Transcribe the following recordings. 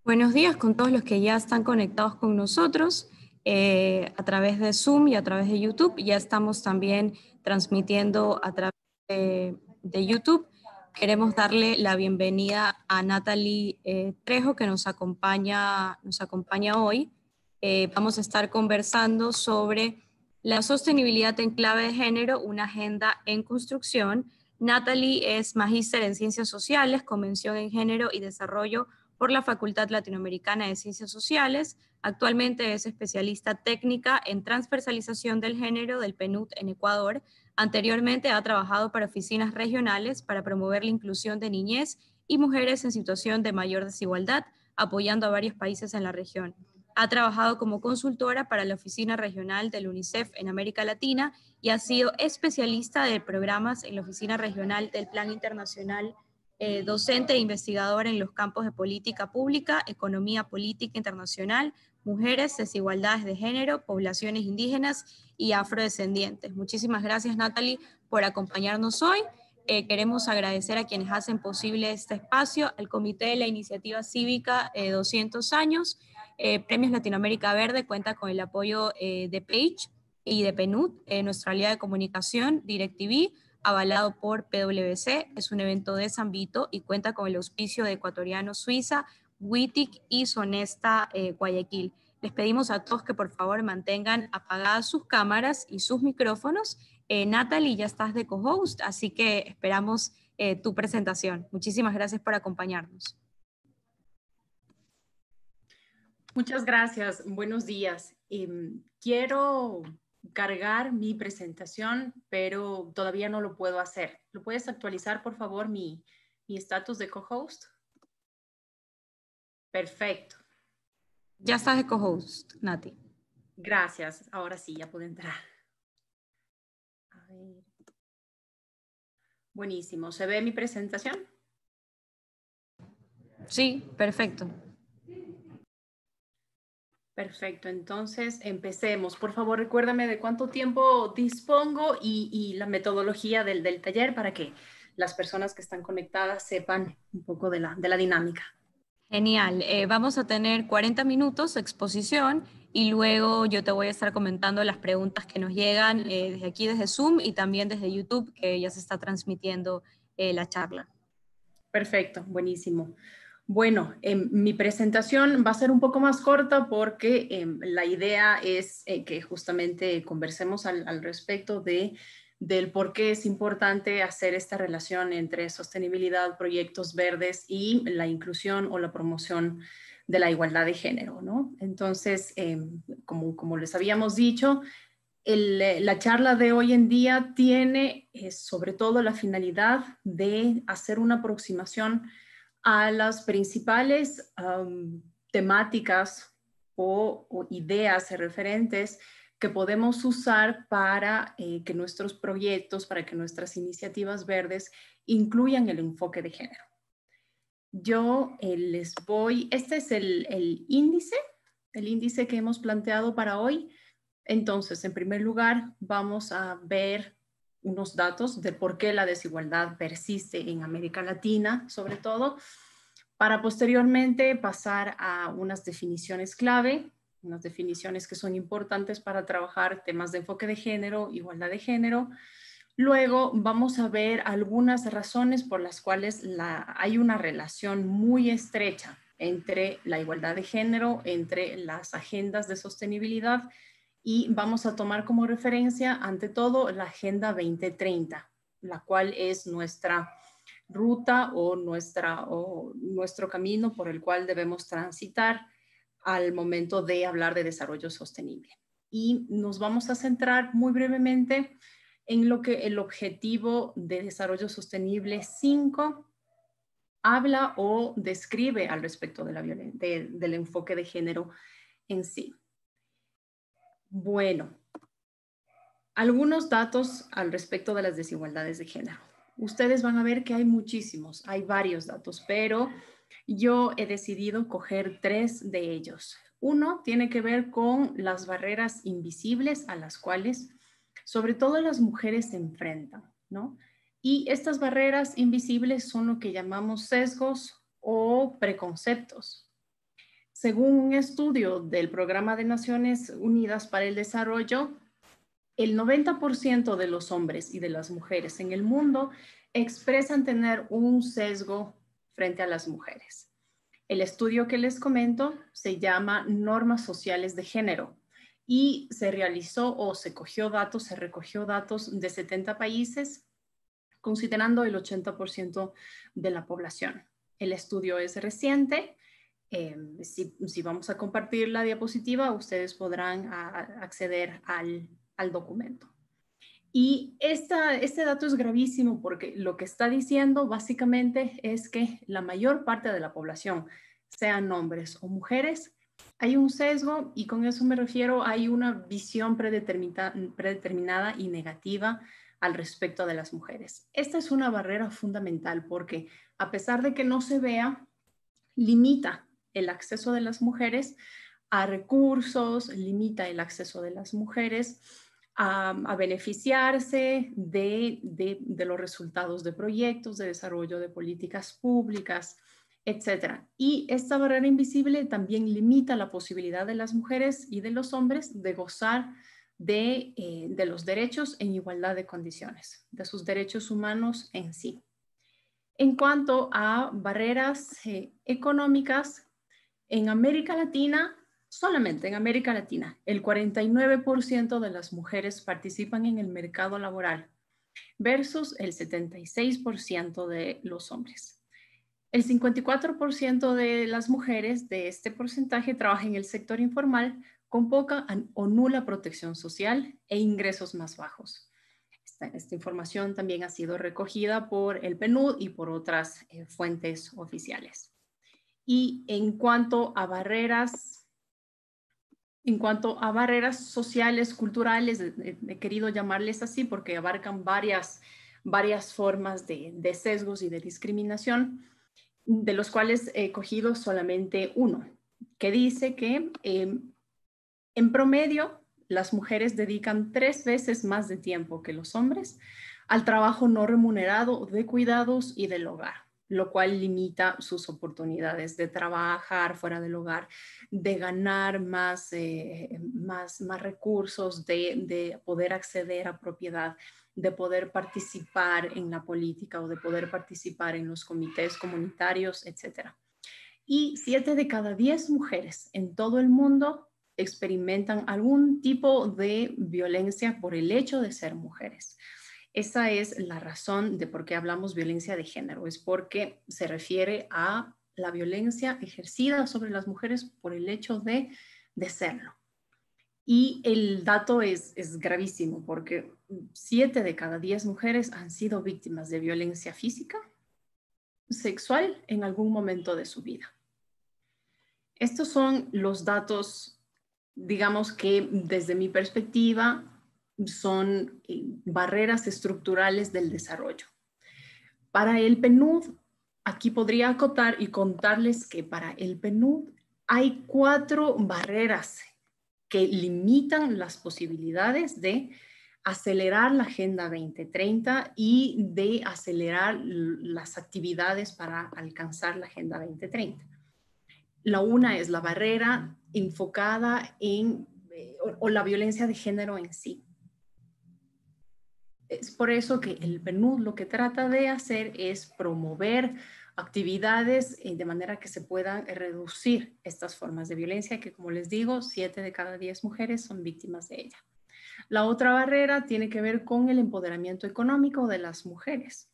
Buenos días con todos los que ya están conectados con nosotros a través de Zoom y a través de YouTube. Ya estamos también transmitiendo a través de YouTube. Queremos darle la bienvenida a Natalie Trejo, que nos acompaña hoy. Vamos a estar conversando sobre la sostenibilidad en clave de género, una agenda en construcción. Natalie es magíster en Ciencias Sociales, Convención en Género y Desarrollo por la Facultad Latinoamericana de Ciencias Sociales. Actualmente es especialista técnica en transversalización del género del PNUD en Ecuador. Anteriormente ha trabajado para oficinas regionales para promover la inclusión de niñez y mujeres en situación de mayor desigualdad, apoyando a varios países en la región. Ha trabajado como consultora para la Oficina Regional del UNICEF en América Latina y ha sido especialista de programas en la Oficina Regional del Plan Internacional, docente e investigadora en los campos de política pública, economía política internacional, mujeres, desigualdades de género, poblaciones indígenas y afrodescendientes. Muchísimas gracias, Natalie, por acompañarnos hoy. Queremos agradecer a quienes hacen posible este espacio, al Comité de la Iniciativa Cívica 200 años, Premios Latinoamérica Verde cuenta con el apoyo de PAGE y de PNUD, nuestra aliada de comunicación, DirecTV, avalado por PwC. Es un evento de San Vito y cuenta con el auspicio de Ecuatoriano Suiza, WITIC y Sonesta Guayaquil. Les pedimos a todos que por favor mantengan apagadas sus cámaras y sus micrófonos. Natalie, ya estás de co-host, así que esperamos tu presentación. Muchísimas gracias por acompañarnos. Muchas gracias. Buenos días. Quiero cargar mi presentación, pero todavía no lo puedo hacer. ¿Lo puedes actualizar, por favor, mi estatus de co-host? Perfecto. Ya estás de co-host, Nati. Gracias. Ahora sí, ya puedo entrar. A ver. Buenísimo. ¿Se ve mi presentación? Sí, perfecto. Perfecto, entonces empecemos. Por favor, recuérdame de cuánto tiempo dispongo y la metodología del taller para que las personas que están conectadas sepan un poco de la dinámica. Genial. Vamos a tener 40 minutos de exposición y luego yo te voy a estar comentando las preguntas que nos llegan desde aquí, desde Zoom y también desde YouTube, que ya se está transmitiendo la charla. Perfecto, buenísimo. Bueno, mi presentación va a ser un poco más corta porque la idea es que justamente conversemos al respecto del por qué es importante hacer esta relación entre sostenibilidad, proyectos verdes y la inclusión o la promoción de la igualdad de género, ¿no? Entonces, como les habíamos dicho, la charla de hoy en día tiene sobre todo la finalidad de hacer una aproximación a las principales temáticas o ideas referentes que podemos usar para que nuestros proyectos, para que nuestras iniciativas verdes incluyan el enfoque de género. Yo les voy, este es el índice que hemos planteado para hoy. Entonces, en primer lugar, vamos a ver unos datos de por qué la desigualdad persiste en América Latina, sobre todo, para posteriormente pasar a unas definiciones clave, unas definiciones que son importantes para trabajar temas de enfoque de género, igualdad de género. Luego vamos a ver algunas razones por las cuales hay una relación muy estrecha entre la igualdad de género, entre las agendas de sostenibilidad, y vamos a tomar como referencia, ante todo, la Agenda 2030, la cual es nuestra ruta o nuestro camino por el cual debemos transitar al momento de hablar de desarrollo sostenible. Y nos vamos a centrar muy brevemente en lo que el objetivo de desarrollo sostenible 5 habla o describe al respecto del enfoque de género en sí. Bueno, algunos datos al respecto de las desigualdades de género. Ustedes van a ver que hay muchísimos, hay varios datos, pero yo he decidido coger 3 de ellos. Uno tiene que ver con las barreras invisibles a las cuales sobre todo las mujeres se enfrentan, ¿no? Y estas barreras invisibles son lo que llamamos sesgos o preconceptos. según un estudio del Programa de Naciones Unidas para el Desarrollo, el 90% de los hombres y de las mujeres en el mundo expresan tener un sesgo frente a las mujeres. El estudio que les comento se llama Normas Sociales de Género y se realizó o se recogió datos de 70 países, considerando el 80% de la población. El estudio es reciente. Si vamos a compartir la diapositiva, ustedes podrán acceder al documento. Y este dato es gravísimo porque lo que está diciendo básicamente es que la mayor parte de la población, sean hombres o mujeres, hay un sesgo, y con eso me refiero, hay una visión predeterminada y negativa al respecto de las mujeres. Esta es una barrera fundamental porque, a pesar de que no se vea, limita el acceso de las mujeres a recursos, limita el acceso de las mujeres a beneficiarse de los resultados de proyectos, de desarrollo de políticas públicas, etc. Y esta barrera invisible también limita la posibilidad de las mujeres y de los hombres de gozar de los derechos en igualdad de condiciones, de sus derechos humanos en sí. En cuanto a barreras económicas, en América Latina, solamente en América Latina, el 49% de las mujeres participan en el mercado laboral versus el 76% de los hombres. El 54% de las mujeres de este porcentaje trabaja en el sector informal con poca o nula protección social e ingresos más bajos. Esta información también ha sido recogida por el PNUD y por otras fuentes oficiales. Y en cuanto a barreras sociales, culturales, he querido llamarles así porque abarcan varias formas de sesgos y de discriminación, de los cuales he cogido solamente uno, que dice que en promedio las mujeres dedican 3 veces más de tiempo que los hombres al trabajo no remunerado de cuidados y del hogar, lo cual limita sus oportunidades de trabajar fuera del hogar, de ganar más recursos, de poder acceder a propiedad, de poder participar en la política o de poder participar en los comités comunitarios, etc. Y 7 de cada 10 mujeres en todo el mundo experimentan algún tipo de violencia por el hecho de ser mujeres. Esa es la razón de por qué hablamos violencia de género, es porque se refiere a la violencia ejercida sobre las mujeres por el hecho de serlo. Y el dato es gravísimo porque 7 de cada 10 mujeres han sido víctimas de violencia física, sexual en algún momento de su vida. Estos son los datos, digamos que desde mi perspectiva son barreras estructurales del desarrollo. Para el PNUD, aquí podría acotar y contarles que para el PNUD hay 4 barreras que limitan las posibilidades de acelerar la Agenda 2030 y de acelerar las actividades para alcanzar la Agenda 2030. La una es la barrera enfocada en, o la violencia de género en sí. Es por eso que el PNUD lo que trata de hacer es promover actividades de manera que se puedan reducir estas formas de violencia que, como les digo, 7 de cada 10 mujeres son víctimas de ella. La otra barrera tiene que ver con el empoderamiento económico de las mujeres.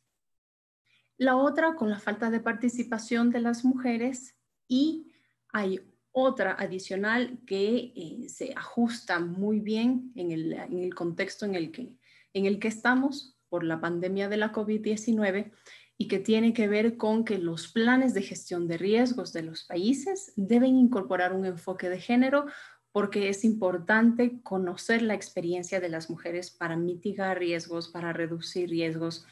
La otra con la falta de participación de las mujeres, y hay otra adicional que se ajusta muy bien en el contexto en el que estamos por la pandemia de la COVID-19 y que tiene que ver con que los planes de gestión de riesgos de los países deben incorporar un enfoque de género porque es importante conocer la experiencia de las mujeres para mitigar riesgos, para reducir riesgos,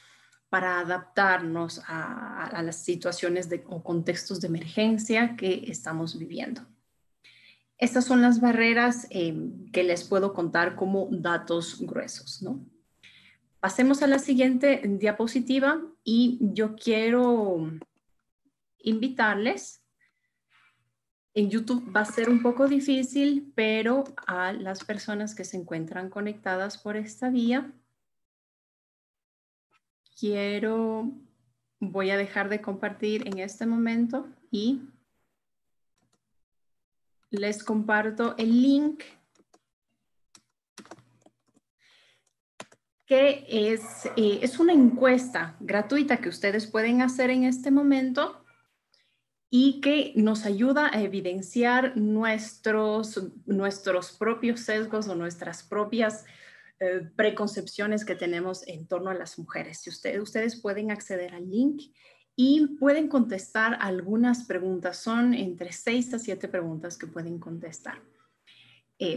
para adaptarnos a las situaciones o contextos de emergencia que estamos viviendo. Estas son las barreras que les puedo contar como datos gruesos, ¿no? Pasemos a la siguiente diapositiva y yo quiero invitarles En YouTube va a ser un poco difícil, pero a las personas que se encuentran conectadas por esta vía, voy a dejar de compartir en este momento y les comparto el link que es una encuesta gratuita que ustedes pueden hacer en este momento y que nos ayuda a evidenciar nuestros propios sesgos o nuestras propias preconcepciones que tenemos en torno a las mujeres. Si ustedes pueden acceder al link y pueden contestar algunas preguntas. Son entre 6 a 7 preguntas que pueden contestar.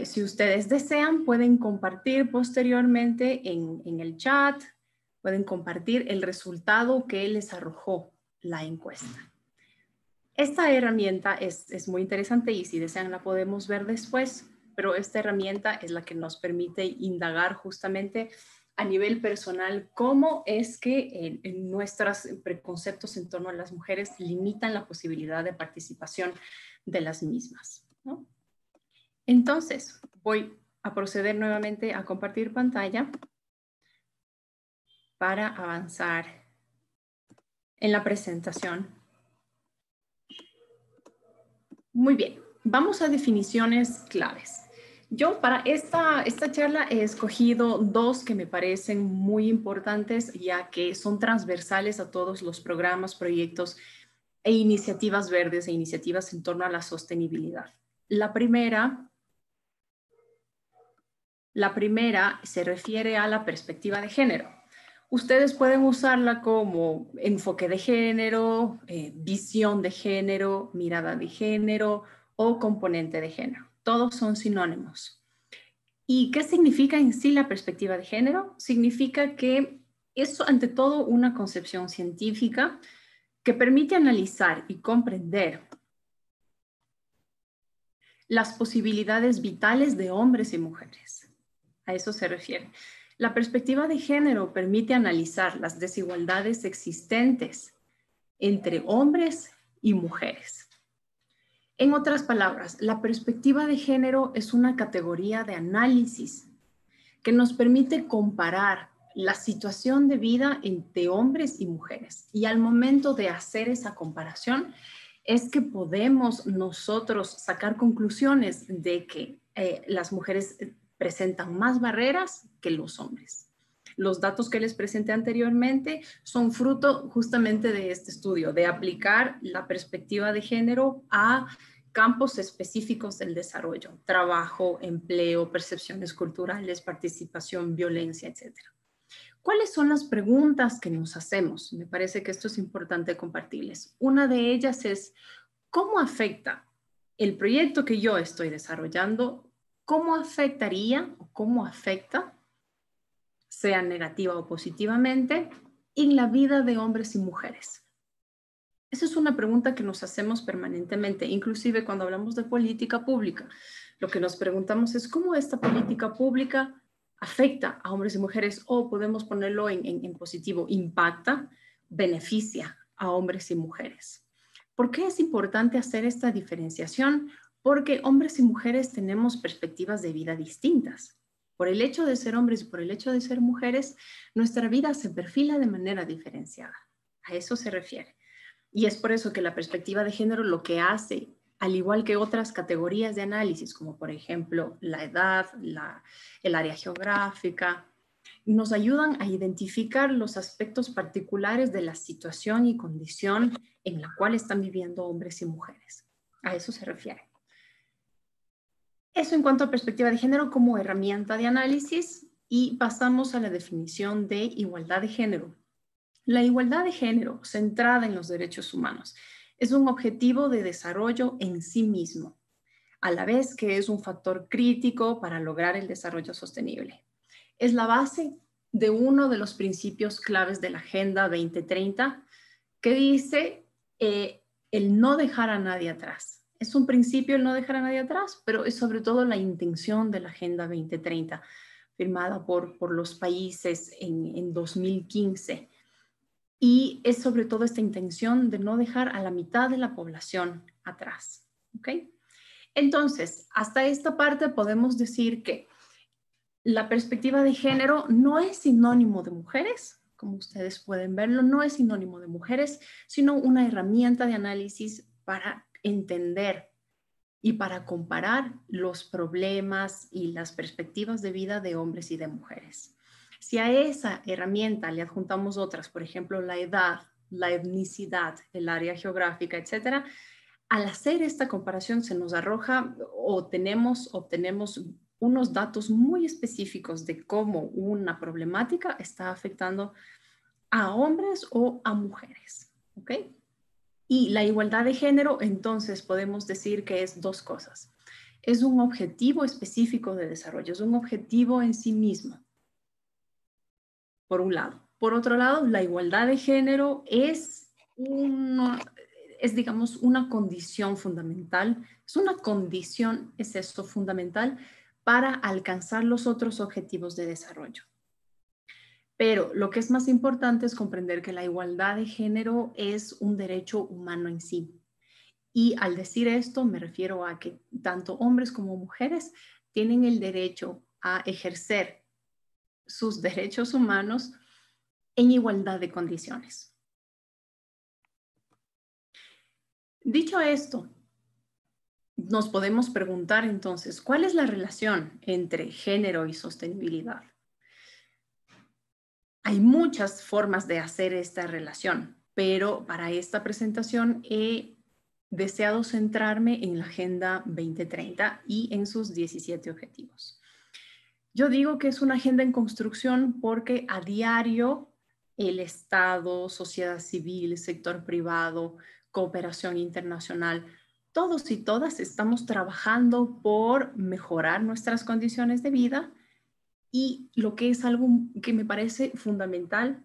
Si ustedes desean, pueden compartir posteriormente en el chat, pueden compartir el resultado que les arrojó la encuesta. Esta herramienta es muy interesante y si desean la podemos ver después, pero esta herramienta es la que nos permite indagar justamente a nivel personal cómo es que nuestros preconceptos en torno a las mujeres limitan la posibilidad de participación de las mismas, ¿no? Entonces, voy a proceder nuevamente a compartir pantalla para avanzar en la presentación. Muy bien, vamos a definiciones claves. Yo para esta charla he escogido dos que me parecen muy importantes, ya que son transversales a todos los programas, proyectos e iniciativas verdes e iniciativas en torno a la sostenibilidad. La primera se refiere a la perspectiva de género. Ustedes pueden usarla como enfoque de género, visión de género, mirada de género o componente de género. Todos son sinónimos. ¿Y qué significa en sí la perspectiva de género? Significa que es ante todo una concepción científica que permite analizar y comprender las posibilidades vitales de hombres y mujeres. A eso se refiere. La perspectiva de género permite analizar las desigualdades existentes entre hombres y mujeres. En otras palabras, la perspectiva de género es una categoría de análisis que nos permite comparar la situación de vida entre hombres y mujeres. Y al momento de hacer esa comparación, es que podemos nosotros sacar conclusiones de que las mujeres presentan más barreras que los hombres. Los datos que les presenté anteriormente son fruto justamente de este estudio, de aplicar la perspectiva de género a campos específicos del desarrollo, trabajo, empleo, percepciones culturales, participación, violencia, etc. ¿Cuáles son las preguntas que nos hacemos? Me parece que esto es importante compartirles. Una de ellas es, ¿cómo afecta el proyecto que yo estoy desarrollando? ¿Cómo afectaría o cómo afecta, sea negativa o positivamente, en la vida de hombres y mujeres? Esa es una pregunta que nos hacemos permanentemente, inclusive cuando hablamos de política pública. Lo que nos preguntamos es cómo esta política pública afecta a hombres y mujeres, o podemos ponerlo en positivo, impacta, beneficia a hombres y mujeres. ¿Por qué es importante hacer esta diferenciación? Porque hombres y mujeres tenemos perspectivas de vida distintas. Por el hecho de ser hombres y por el hecho de ser mujeres, nuestra vida se perfila de manera diferenciada. A eso se refiere. Y es por eso que la perspectiva de género lo que hace, al igual que otras categorías de análisis, como por ejemplo la edad, el área geográfica, nos ayudan a identificar los aspectos particulares de la situación y condición en la cual están viviendo hombres y mujeres. A eso se refiere. Eso en cuanto a perspectiva de género como herramienta de análisis, y pasamos a la definición de igualdad de género. La igualdad de género, centrada en los derechos humanos, es un objetivo de desarrollo en sí mismo, a la vez que es un factor crítico para lograr el desarrollo sostenible. Es la base de uno de los principios claves de la Agenda 2030, que dice el no dejar a nadie atrás. Es un principio el no dejar a nadie atrás, pero es sobre todo la intención de la Agenda 2030, firmada por los países en 2015. Y es sobre todo esta intención de no dejar a la mitad de la población atrás. ¿ok? Entonces, hasta esta parte podemos decir que la perspectiva de género no es sinónimo de mujeres, como ustedes pueden verlo, no es sinónimo de mujeres, sino una herramienta de análisis para entender y para comparar los problemas y las perspectivas de vida de hombres y de mujeres. Si a esa herramienta le adjuntamos otras, por ejemplo, la edad, la etnicidad, el área geográfica, etcétera, al hacer esta comparación se nos arroja o obtenemos unos datos muy específicos de cómo una problemática está afectando a hombres o a mujeres, ¿ok? Y la igualdad de género, entonces, podemos decir que es dos cosas. Es un objetivo específico de desarrollo, es un objetivo en sí mismo, por un lado. Por otro lado, la igualdad de género digamos, una condición fundamental, es eso fundamental para alcanzar los otros objetivos de desarrollo. Pero lo que es más importante es comprender que la igualdad de género es un derecho humano en sí. Y al decir esto me refiero a que tanto hombres como mujeres tienen el derecho a ejercer sus derechos humanos en igualdad de condiciones. Dicho esto, nos podemos preguntar entonces, ¿cuál es la relación entre género y sostenibilidad? Hay muchas formas de hacer esta relación, pero para esta presentación he deseado centrarme en la Agenda 2030 y en sus 17 objetivos. Yo digo que es una agenda en construcción porque a diario el Estado, sociedad civil, sector privado, cooperación internacional, todos y todas estamos trabajando por mejorar nuestras condiciones de vida y lo que es algo que me parece fundamental,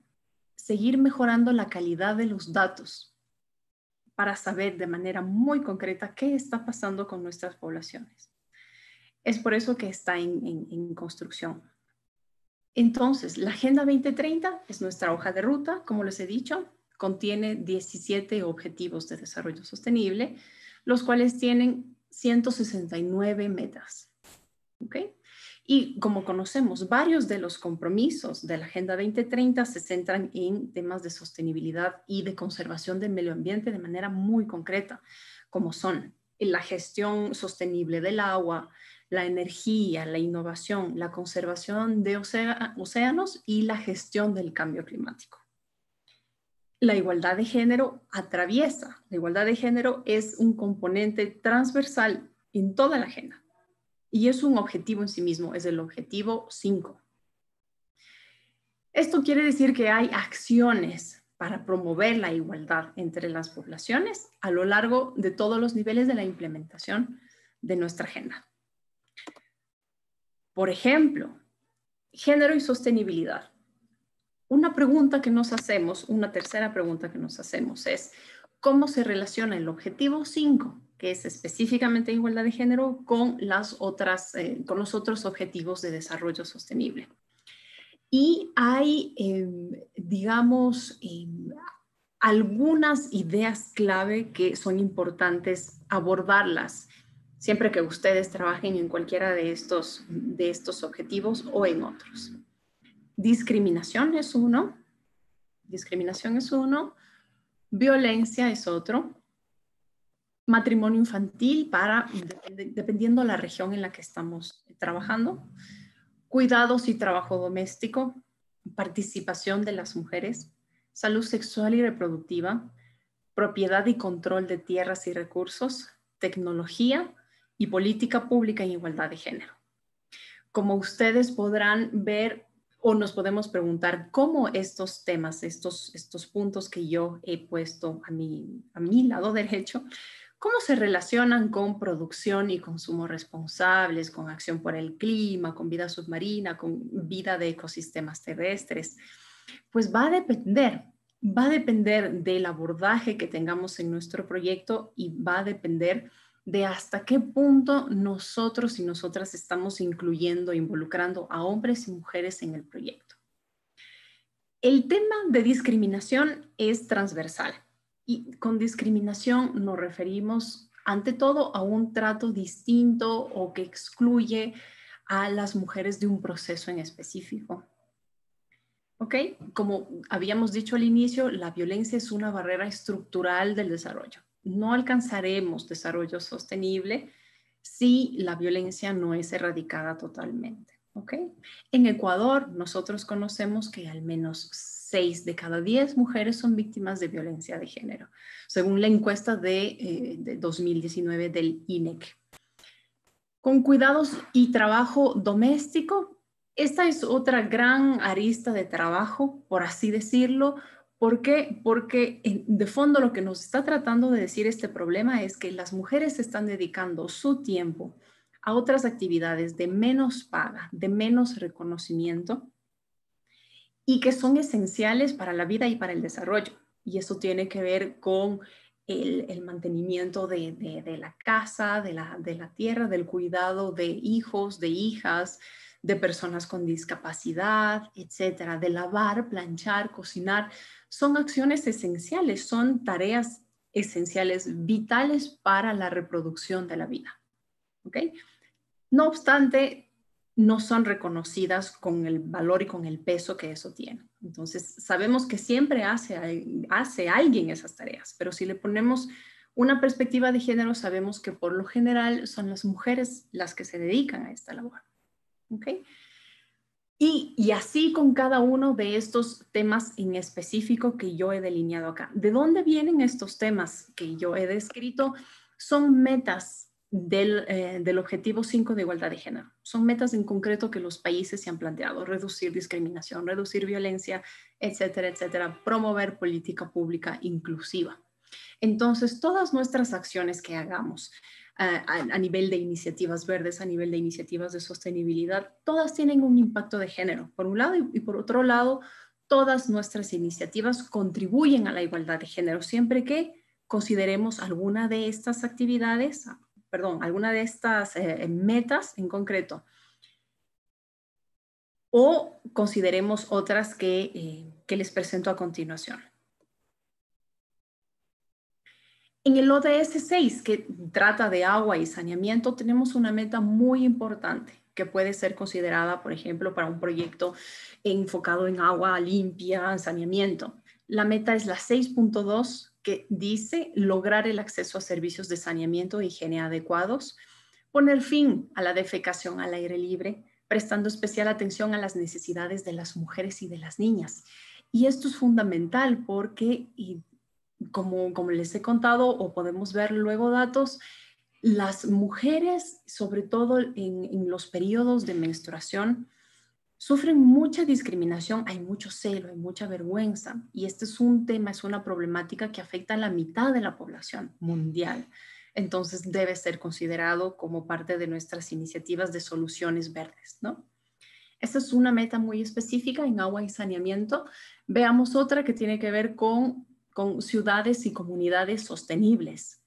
seguir mejorando la calidad de los datos para saber de manera muy concreta qué está pasando con nuestras poblaciones. Es por eso que está en construcción. Entonces, la Agenda 2030 es nuestra hoja de ruta, como les he dicho, contiene 17 objetivos de desarrollo sostenible, los cuales tienen 169 metas. ¿Ok? Y como conocemos, varios de los compromisos de la Agenda 2030 se centran en temas de sostenibilidad y de conservación del medio ambiente de manera muy concreta, como son la gestión sostenible del agua, la energía, la innovación, la conservación de océanos y la gestión del cambio climático. La igualdad de género atraviesa. La igualdad de género es un componente transversal en toda la agenda. Y es un objetivo en sí mismo, es el objetivo 5. Esto quiere decir que hay acciones para promover la igualdad entre las poblaciones a lo largo de todos los niveles de la implementación de nuestra agenda. Por ejemplo, género y sostenibilidad. Una pregunta que nos hacemos, una tercera pregunta que nos hacemos es, ¿cómo se relaciona el objetivo 5, que es específicamente igualdad de género, con los otros objetivos de desarrollo sostenible? Y hay, digamos, algunas ideas clave que son importantes abordarlas siempre que ustedes trabajen en cualquiera de estos objetivos o en otros. Discriminación es uno. Violencia es otro. Matrimonio infantil dependiendo la región en la que estamos trabajando. Cuidados y trabajo doméstico. Participación de las mujeres. Salud sexual y reproductiva. Propiedad y control de tierras y recursos. Tecnología y política pública en igualdad de género. Como ustedes podrán ver, o nos podemos preguntar cómo estos temas, estos puntos que yo he puesto a mi lado derecho, cómo se relacionan con producción y consumo responsables, con acción por el clima, con vida submarina, con vida de ecosistemas terrestres. Pues va a depender del abordaje que tengamos en nuestro proyecto y va a depender de hasta qué punto nosotros y nosotras estamos incluyendo, involucrando a hombres y mujeres en el proyecto. El tema de discriminación es transversal y con discriminación nos referimos ante todo a un trato distinto o que excluye a las mujeres de un proceso en específico. ¿Ok? Como habíamos dicho al inicio, la violencia es una barrera estructural del desarrollo. No alcanzaremos desarrollo sostenible si la violencia no es erradicada totalmente. ¿Ok? En Ecuador, nosotros conocemos que al menos 6 de cada 10 mujeres son víctimas de violencia de género, según la encuesta de 2019 del INEC. Con cuidados y trabajo doméstico, esta es otra gran arista de trabajo, por así decirlo. ¿Por qué? Porque de fondo lo que nos está tratando de decir este problema es que las mujeres están dedicando su tiempo a otras actividades de menos paga, de menos reconocimiento y que son esenciales para la vida y para el desarrollo. Y eso tiene que ver con el mantenimiento de la casa, de la tierra, del cuidado de hijos, de hijas, de personas con discapacidad, etcétera, de lavar, planchar, cocinar. Son acciones esenciales, son tareas esenciales, vitales para la reproducción de la vida. ¿Ok? No obstante, no son reconocidas con el valor y con el peso que eso tiene. Entonces, sabemos que siempre hace alguien esas tareas, pero si le ponemos una perspectiva de género, sabemos que por lo general son las mujeres las que se dedican a esta labor. ¿Ok? Y así con cada uno de estos temas en específico que yo he delineado acá. ¿De dónde vienen estos temas que yo he descrito? Son metas del objetivo 5 de igualdad de género. Son metas en concreto que los países se han planteado: reducir discriminación, reducir violencia, etcétera, etcétera, promover política pública inclusiva. Entonces, todas nuestras acciones que hagamos a nivel de iniciativas verdes, a nivel de iniciativas de sostenibilidad, todas tienen un impacto de género, por un lado, y por otro lado, todas nuestras iniciativas contribuyen a la igualdad de género, siempre que consideremos alguna de estas actividades, alguna de estas metas en concreto, o consideremos otras que les presento a continuación. En el ODS 6, que trata de agua y saneamiento, tenemos una meta muy importante que puede ser considerada, por ejemplo, para un proyecto enfocado en agua limpia, saneamiento. La meta es la 6.2, que dice lograr el acceso a servicios de saneamiento e higiene adecuados, poner fin a la defecación al aire libre, prestando especial atención a las necesidades de las mujeres y de las niñas. Y esto es fundamental porque, como les he contado, o podemos ver luego datos, las mujeres, sobre todo en los periodos de menstruación, sufren mucha discriminación, hay mucho celo, hay mucha vergüenza, y este es un tema, es una problemática que afecta a la mitad de la población mundial. Entonces debe ser considerado como parte de nuestras iniciativas de soluciones verdes, ¿no? Esta es una meta muy específica en agua y saneamiento. Veamos otra que tiene que ver con ciudades y comunidades sostenibles.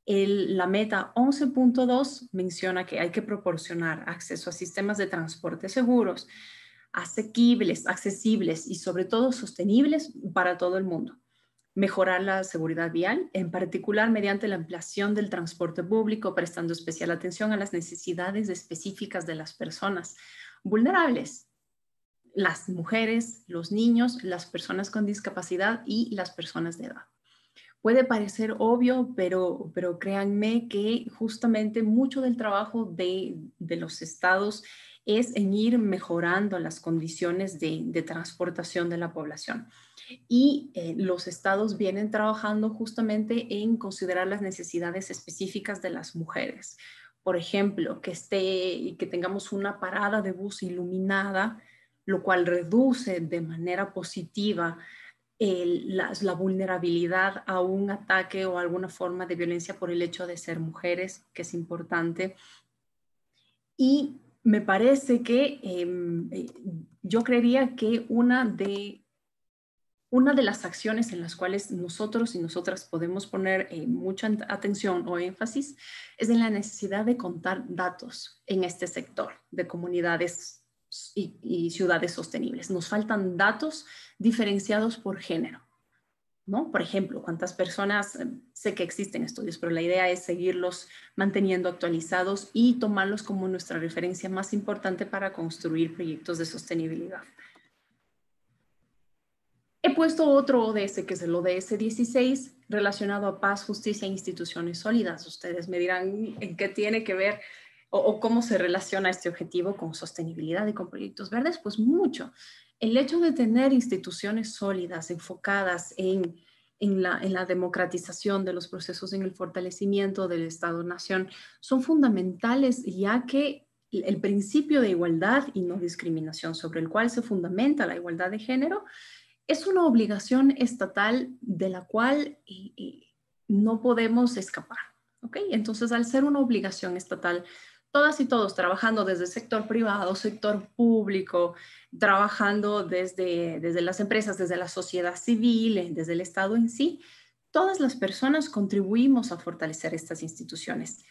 La meta 11.2 menciona que hay que proporcionar acceso a sistemas de transporte seguros, asequibles, accesibles y sobre todo sostenibles para todo el mundo. Mejorar la seguridad vial, en particular mediante la ampliación del transporte público, prestando especial atención a las necesidades específicas de las personas vulnerables, las mujeres, los niños, las personas con discapacidad y las personas de edad. Puede parecer obvio, pero créanme que justamente mucho del trabajo de los estados es en ir mejorando las condiciones de transportación de la población. Y los estados vienen trabajando justamente en considerar las necesidades específicas de las mujeres. Por ejemplo, que tengamos una parada de bus iluminada, lo cual reduce de manera positiva la vulnerabilidad a un ataque o alguna forma de violencia por el hecho de ser mujeres, que es importante. Y me parece que yo creería que una de las acciones en las cuales nosotros y nosotras podemos poner mucha atención o énfasis es en la necesidad de contar datos en este sector de comunidades y ciudades sostenibles. Nos faltan datos diferenciados por género. ¿no? Por ejemplo, cuántas personas, sé que existen estudios, pero la idea es seguirlos manteniendo actualizados y tomarlos como nuestra referencia más importante para construir proyectos de sostenibilidad. He puesto otro ODS, que es el ODS 16, relacionado a paz, justicia e instituciones sólidas. Ustedes me dirán en qué tiene que ver o cómo se relaciona este objetivo con sostenibilidad y con proyectos verdes. Pues mucho. El hecho de tener instituciones sólidas enfocadas en la democratización de los procesos, en el fortalecimiento del Estado-Nación, son fundamentales, ya que el principio de igualdad y no discriminación sobre el cual se fundamenta la igualdad de género es una obligación estatal de la cual no podemos escapar. ¿Ok? Entonces, al ser una obligación estatal, todas y todos trabajando desde el sector privado, sector público, trabajando desde las empresas, desde la sociedad civil, desde el Estado en sí, todas las personas contribuimos a fortalecer estas instituciones.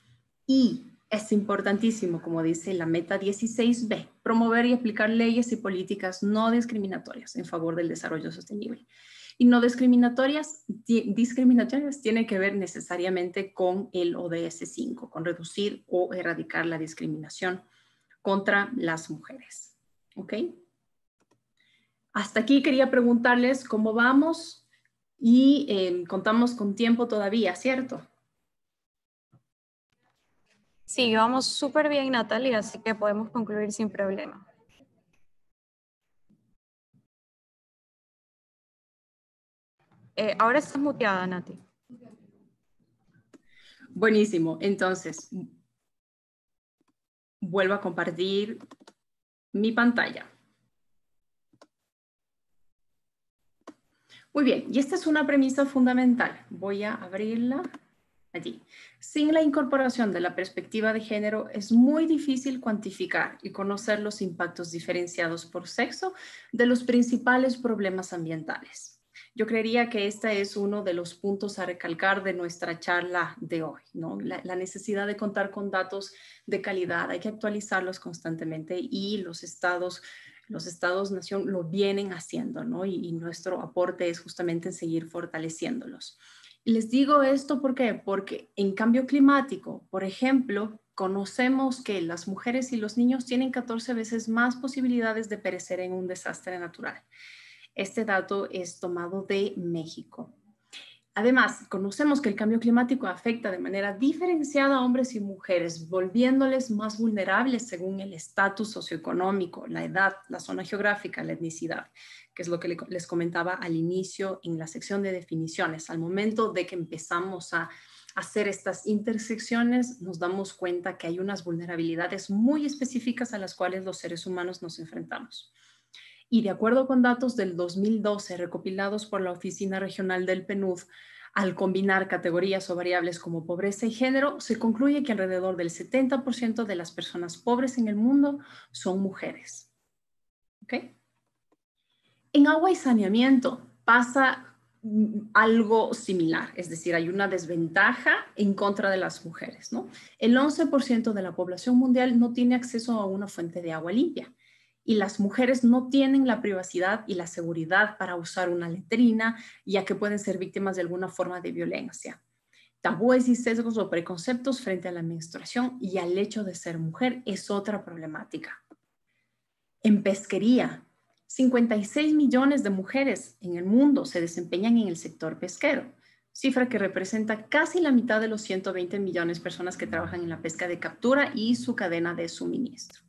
Y es importantísimo, como dice la meta 16B, promover y aplicar leyes y políticas no discriminatorias en favor del desarrollo sostenible. Y no discriminatorias tiene que ver necesariamente con el ODS 5, con reducir o erradicar la discriminación contra las mujeres. ¿Ok? Hasta aquí quería preguntarles cómo vamos y contamos con tiempo todavía, ¿cierto? Sí, vamos súper bien, Natalia, así que podemos concluir sin problema. Ahora estás muteada, Nati. Buenísimo. Entonces, vuelvo a compartir mi pantalla. Muy bien, y esta es una premisa fundamental. Voy a abrirla allí. Sin la incorporación de la perspectiva de género, es muy difícil cuantificar y conocer los impactos diferenciados por sexo de los principales problemas ambientales. Yo creería que este es uno de los puntos a recalcar de nuestra charla de hoy, ¿no? La necesidad de contar con datos de calidad, hay que actualizarlos constantemente y los estados-nación lo vienen haciendo, ¿no? Y nuestro aporte es justamente en seguir fortaleciéndolos. Les digo esto ¿por qué? Porque en cambio climático, por ejemplo, conocemos que las mujeres y los niños tienen 14 veces más posibilidades de perecer en un desastre natural. Este dato es tomado de México. Además, conocemos que el cambio climático afecta de manera diferenciada a hombres y mujeres, volviéndoles más vulnerables según el estatus socioeconómico, la edad, la zona geográfica, la etnicidad, que es lo que les comentaba al inicio en la sección de definiciones. Al momento de que empezamos a hacer estas intersecciones, nos damos cuenta que hay unas vulnerabilidades muy específicas a las cuales los seres humanos nos enfrentamos. Y de acuerdo con datos del 2012 recopilados por la Oficina Regional del PNUD, al combinar categorías o variables como pobreza y género, se concluye que alrededor del 70% de las personas pobres en el mundo son mujeres. ¿Okay? En agua y saneamiento pasa algo similar, es decir, hay una desventaja en contra de las mujeres, ¿no? El 11% de la población mundial no tiene acceso a una fuente de agua limpia. Y las mujeres no tienen la privacidad y la seguridad para usar una letrina, ya que pueden ser víctimas de alguna forma de violencia. Tabúes y sesgos o preconceptos frente a la menstruación y al hecho de ser mujer es otra problemática. En pesquería, 56 millones de mujeres en el mundo se desempeñan en el sector pesquero, cifra que representa casi la mitad de los 120 millones de personas que trabajan en la pesca de captura y su cadena de suministro.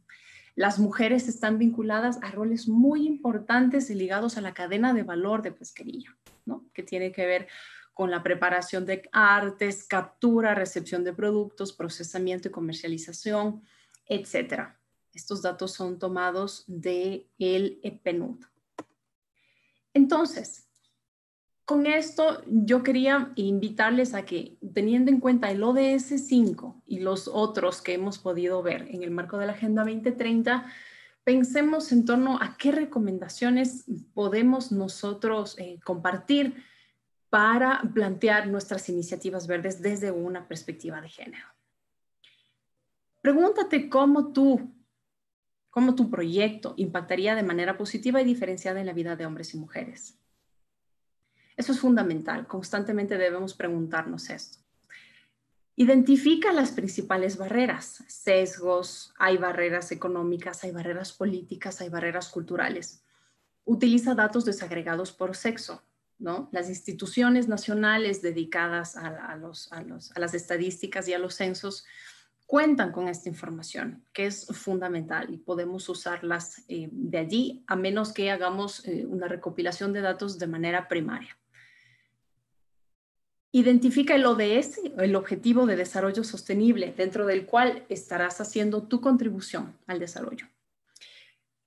Las mujeres están vinculadas a roles muy importantes y ligados a la cadena de valor de pesquería, ¿no? Que tiene que ver con la preparación de artes, captura, recepción de productos, procesamiento y comercialización, etc. Estos datos son tomados del PNUD. Entonces, con esto yo quería invitarles a que, teniendo en cuenta el ODS 5 y los otros que hemos podido ver en el marco de la Agenda 2030, pensemos en torno a qué recomendaciones podemos nosotros compartir para plantear nuestras iniciativas verdes desde una perspectiva de género. Pregúntate cómo tu proyecto impactaría de manera positiva y diferenciada en la vida de hombres y mujeres. Eso es fundamental, constantemente debemos preguntarnos esto. Identifica las principales barreras, sesgos, hay barreras económicas, hay barreras políticas, hay barreras culturales. Utiliza datos desagregados por sexo, ¿no? Las instituciones nacionales dedicadas a las estadísticas y a los censos cuentan con esta información, que es fundamental y podemos usarlas de allí, a menos que hagamos una recopilación de datos de manera primaria. Identifica el ODS, el Objetivo de Desarrollo Sostenible, dentro del cual estarás haciendo tu contribución al desarrollo.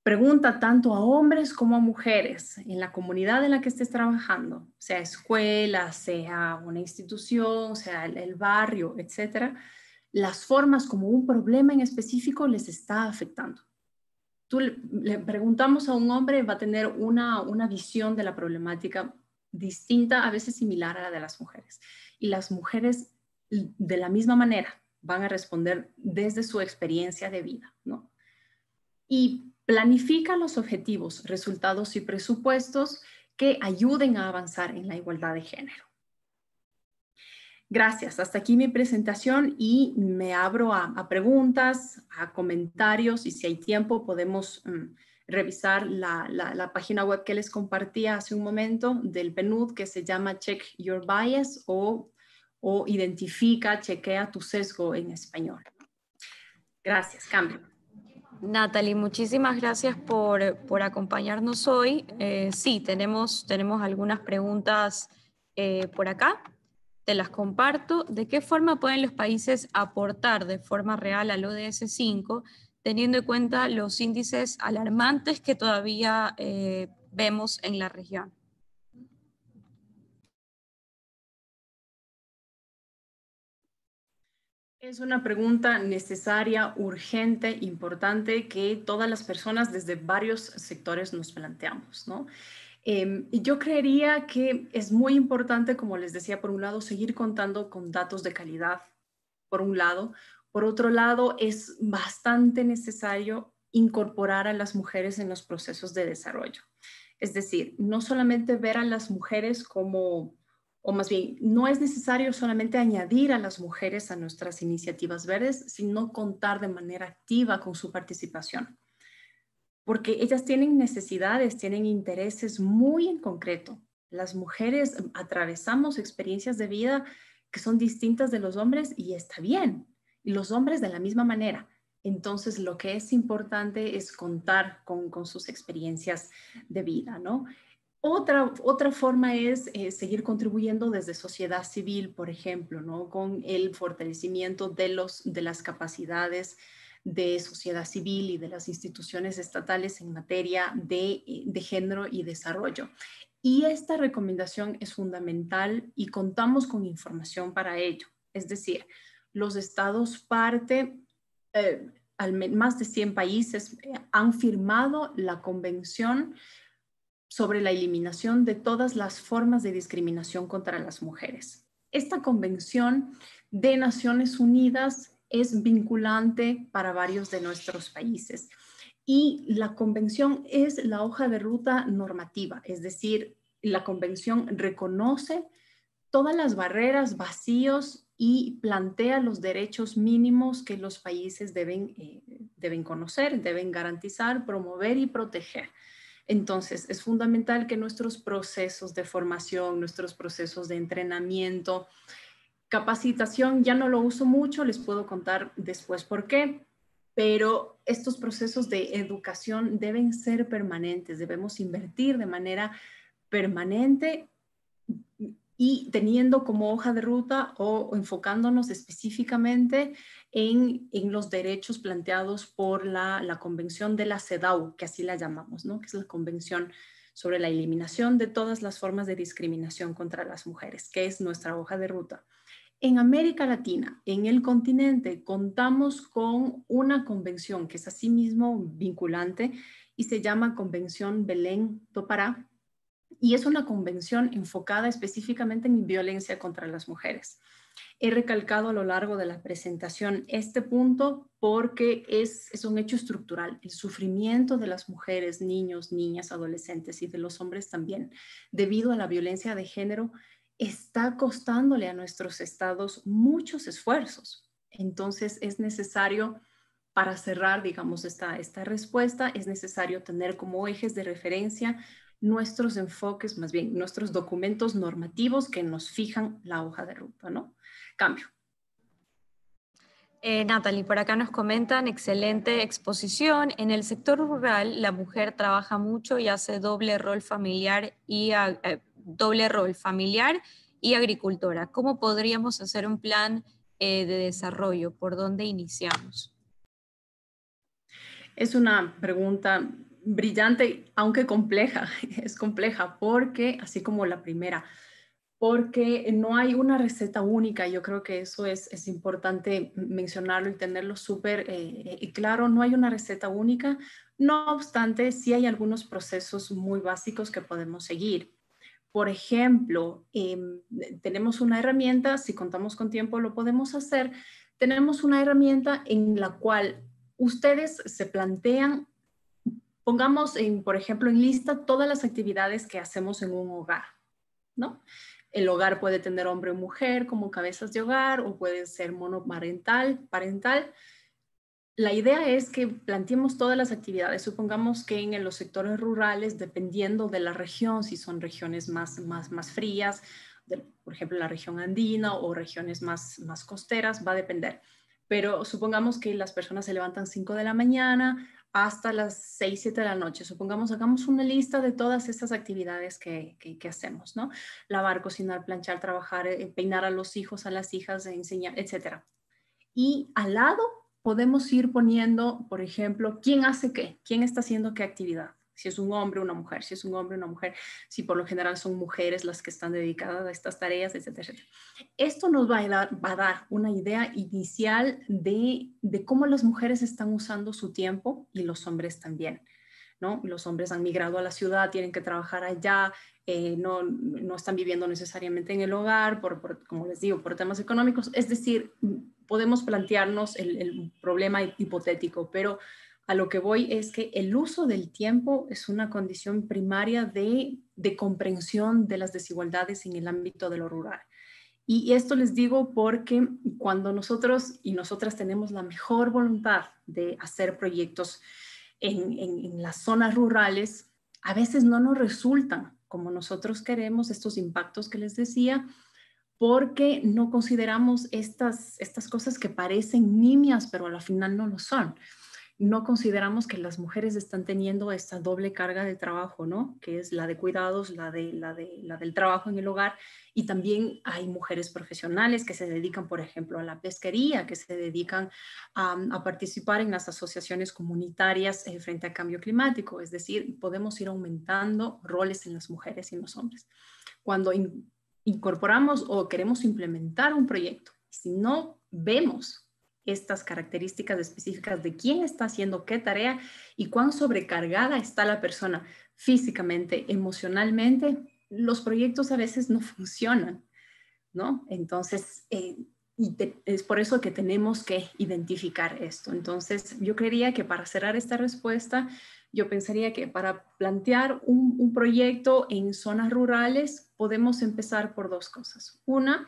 Pregunta tanto a hombres como a mujeres en la comunidad en la que estés trabajando, sea escuela, sea una institución, sea el barrio, etcétera, las formas como un problema en específico les está afectando. Tú le preguntamos a un hombre, va a tener una visión de la problemática distinta, a veces similar a la de las mujeres. Y las mujeres, de la misma manera, van a responder desde su experiencia de vida, ¿no? Y planifica los objetivos, resultados y presupuestos que ayuden a avanzar en la igualdad de género. Gracias. Hasta aquí mi presentación y me abro a preguntas, a comentarios y si hay tiempo podemos revisar la página web que les compartía hace un momento del PNUD que se llama Check Your Bias o identifica, chequea tu sesgo en español. Gracias. Cambio. Natalie, muchísimas gracias por acompañarnos hoy. Sí, tenemos algunas preguntas por acá. Te las comparto. ¿De qué forma pueden los países aportar de forma real al ODS 5, teniendo en cuenta los índices alarmantes que todavía vemos en la región? Es una pregunta necesaria, urgente, importante, que todas las personas desde varios sectores nos planteamos, ¿no? Y yo creería que es muy importante, como les decía, por un lado, seguir contando con datos de calidad, por un lado. Por otro lado, es bastante necesario incorporar a las mujeres en los procesos de desarrollo. Es decir, no solamente ver a las mujeres como, o más bien, no es necesario solamente añadir a las mujeres a nuestras iniciativas verdes, sino contar de manera activa con su participación. Porque ellas tienen necesidades, tienen intereses muy en concreto. Las mujeres atravesamos experiencias de vida que son distintas de los hombres y está bien. Y los hombres de la misma manera. Entonces, lo que es importante es contar con sus experiencias de vida, ¿no? Otra forma es seguir contribuyendo desde sociedad civil, por ejemplo, ¿no? Con el fortalecimiento de las capacidades de sociedad civil y de las instituciones estatales en materia de género y desarrollo. Y esta recomendación es fundamental y contamos con información para ello. Es decir, los estados parte, más de 100 países han firmado la Convención sobre la eliminación de todas las formas de discriminación contra las mujeres. Esta Convención de Naciones Unidas es vinculante para varios de nuestros países y la convención es la hoja de ruta normativa, es decir, la convención reconoce todas las barreras, vacíos y plantea los derechos mínimos que los países deben conocer, deben garantizar, promover y proteger. Entonces, es fundamental que nuestros procesos de formación, nuestros procesos de entrenamiento, capacitación, ya no lo uso mucho, les puedo contar después por qué, pero estos procesos de educación deben ser permanentes, debemos invertir de manera permanente y teniendo como hoja de ruta o enfocándonos específicamente en los derechos planteados por la Convención de la CEDAW, que así la llamamos, ¿no? Que es la Convención sobre la eliminación de todas las formas de discriminación contra las mujeres, que es nuestra hoja de ruta. En América Latina, en el continente, contamos con una convención que es asimismo vinculante y se llama Convención Belén do Pará, y es una convención enfocada específicamente en violencia contra las mujeres. He recalcado a lo largo de la presentación este punto porque es un hecho estructural. El sufrimiento de las mujeres, niños, niñas, adolescentes y de los hombres también, debido a la violencia de género, está costándole a nuestros estados muchos esfuerzos. Entonces es necesario, para cerrar, digamos, esta respuesta, es necesario tener como ejes de referencia nuestros enfoques, más bien nuestros documentos normativos que nos fijan la hoja de ruta, ¿no? Cambio. Natalie, por acá nos comentan, excelente exposición. En el sector rural, la mujer trabaja mucho y hace doble rol familiar y agricultora. ¿Cómo podríamos hacer un plan de desarrollo? ¿Por dónde iniciamos? Es una pregunta brillante, aunque compleja. Es compleja porque, así como la primera, porque no hay una receta única. Yo creo que eso es importante mencionarlo y tenerlo súper claro. No hay una receta única. No obstante, sí hay algunos procesos muy básicos que podemos seguir. Por ejemplo, tenemos una herramienta, si contamos con tiempo lo podemos hacer. Tenemos una herramienta en la cual ustedes se plantean, pongamos, por ejemplo, en lista todas las actividades que hacemos en un hogar, ¿no? El hogar puede tener hombre o mujer como cabezas de hogar o puede ser monoparental, parental. La idea es que planteemos todas las actividades. Supongamos que en los sectores rurales, dependiendo de la región, si son regiones más frías, por ejemplo, la región andina o regiones más costeras, va a depender. Pero supongamos que las personas se levantan 5 de la mañana hasta las 6, 7 de la noche. Supongamos, hagamos una lista de todas esas actividades que hacemos, ¿no? Lavar, cocinar, planchar, trabajar, peinar a los hijos, a las hijas, enseñar, etcétera. Y al lado podemos ir poniendo, por ejemplo, quién hace qué, quién está haciendo qué actividad. Si es un hombre o una mujer, si es un hombre o una mujer, si por lo general son mujeres las que están dedicadas a estas tareas, etcétera, etcétera. Esto nos va a dar una idea inicial de cómo las mujeres están usando su tiempo y los hombres también, ¿no? Los hombres han migrado a la ciudad, tienen que trabajar allá, no están viviendo necesariamente en el hogar, como les digo, por temas económicos. Es decir, podemos plantearnos el problema hipotético, pero a lo que voy es que el uso del tiempo es una condición primaria de comprensión de las desigualdades en el ámbito de lo rural. Y esto les digo porque cuando nosotros y nosotras tenemos la mejor voluntad de hacer proyectos en las zonas rurales, a veces no nos resultan como nosotros queremos estos impactos que les decía, porque no consideramos estas cosas que parecen nimias, pero a la final no lo son. No consideramos que las mujeres están teniendo esta doble carga de trabajo, ¿no? Que es la de cuidados, la del trabajo en el hogar. Y también hay mujeres profesionales que se dedican, por ejemplo, a la pesquería, que se dedican a participar en las asociaciones comunitarias frente al cambio climático. Es decir, podemos ir aumentando roles en las mujeres y en los hombres. Cuando incorporamos o queremos implementar un proyecto, si no vemos estas características específicas de quién está haciendo qué tarea y cuán sobrecargada está la persona físicamente, emocionalmente, los proyectos a veces no funcionan, ¿no? Entonces, es por eso que tenemos que identificar esto. Entonces, yo creería que para cerrar esta respuesta, yo pensaría que para plantear un proyecto en zonas rurales, podemos empezar por dos cosas. Una,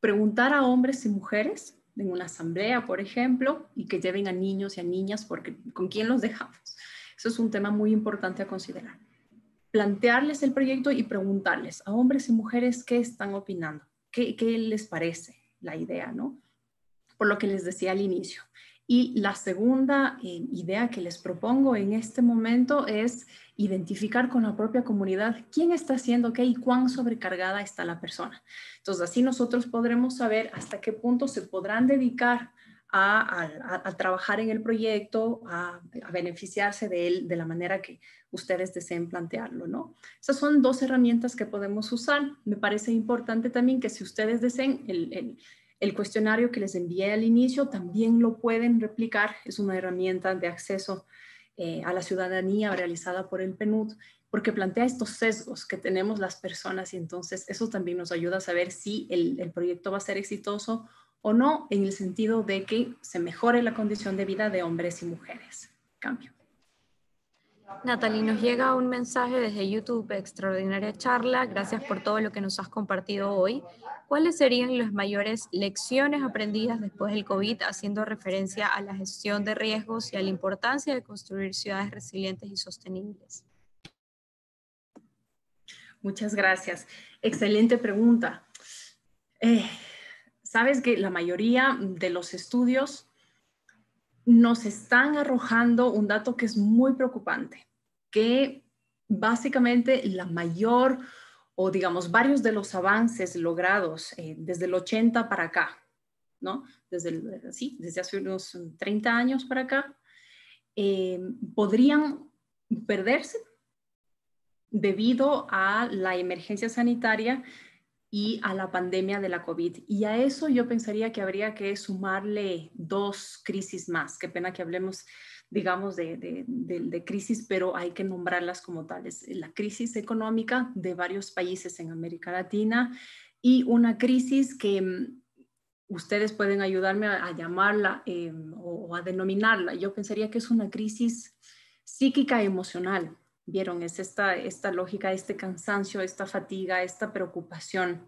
preguntar a hombres y mujeres en una asamblea, por ejemplo, y que lleven a niños y a niñas, porque ¿con quién los dejamos? Eso es un tema muy importante a considerar. Plantearles el proyecto y preguntarles a hombres y mujeres qué están opinando, qué les parece la idea, ¿no? Por lo que les decía al inicio. Y la segunda idea que les propongo en este momento es identificar con la propia comunidad quién está haciendo qué y cuán sobrecargada está la persona. Entonces, así nosotros podremos saber hasta qué punto se podrán dedicar a trabajar en el proyecto, a beneficiarse de él de la manera que ustedes deseen plantearlo, ¿no? Esas son dos herramientas que podemos usar. Me parece importante también que si ustedes deseen el cuestionario que les envié al inicio también lo pueden replicar. Es una herramienta de acceso a la ciudadanía realizada por el PNUD porque plantea estos sesgos que tenemos las personas y entonces eso también nos ayuda a saber si el proyecto va a ser exitoso o no, en el sentido de que se mejore la condición de vida de hombres y mujeres. Cambio. Natalie, nos llega un mensaje desde YouTube, extraordinaria charla, gracias por todo lo que nos has compartido hoy. ¿Cuáles serían las mayores lecciones aprendidas después del COVID, haciendo referencia a la gestión de riesgos y a la importancia de construir ciudades resilientes y sostenibles? Muchas gracias. Excelente pregunta. Sabes que la mayoría de los estudios nos están arrojando un dato que es muy preocupante, que básicamente la mayor o digamos varios de los avances logrados desde el 80 para acá, ¿no? Desde hace unos 30 años para acá, podrían perderse debido a la emergencia sanitaria y a la pandemia de la COVID. Y a eso yo pensaría que habría que sumarle dos crisis más. Qué pena que hablemos, digamos, de crisis, pero hay que nombrarlas como tales. La crisis económica de varios países en América Latina y una crisis que ustedes pueden ayudarme a llamarla o a denominarla. Yo pensaría que es una crisis psíquica emocional. ¿Vieron? Es esta lógica, este cansancio, esta fatiga, esta preocupación